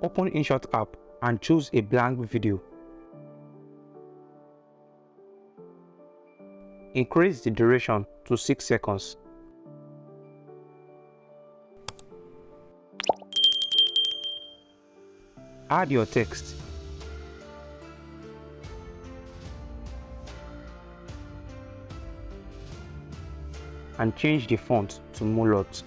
Open Inshot app and choose a blank video. Increase the duration to 6 seconds. Add your text. And change the font to Mulot.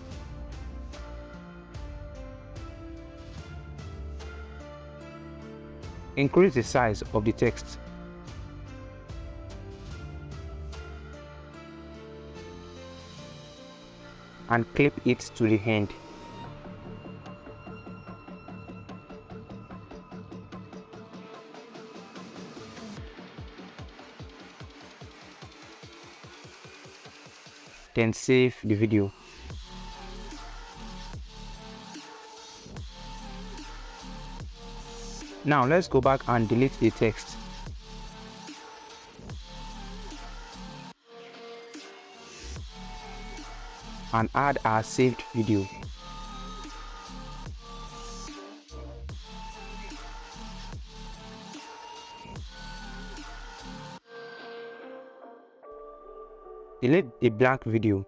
Increase the size of the text. And clip it to the end. Then save the video. Now let's go back and delete the text. And add our saved video. Delete the blank video.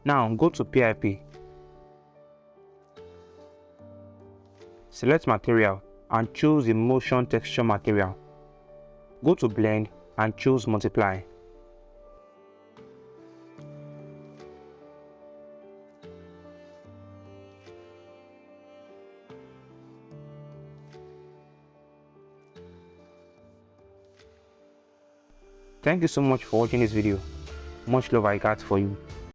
Now go to PIP. Select material and choose the motion texture material. Go to blend and choose multiply. Thank you so much for watching this video. Much love I got for you.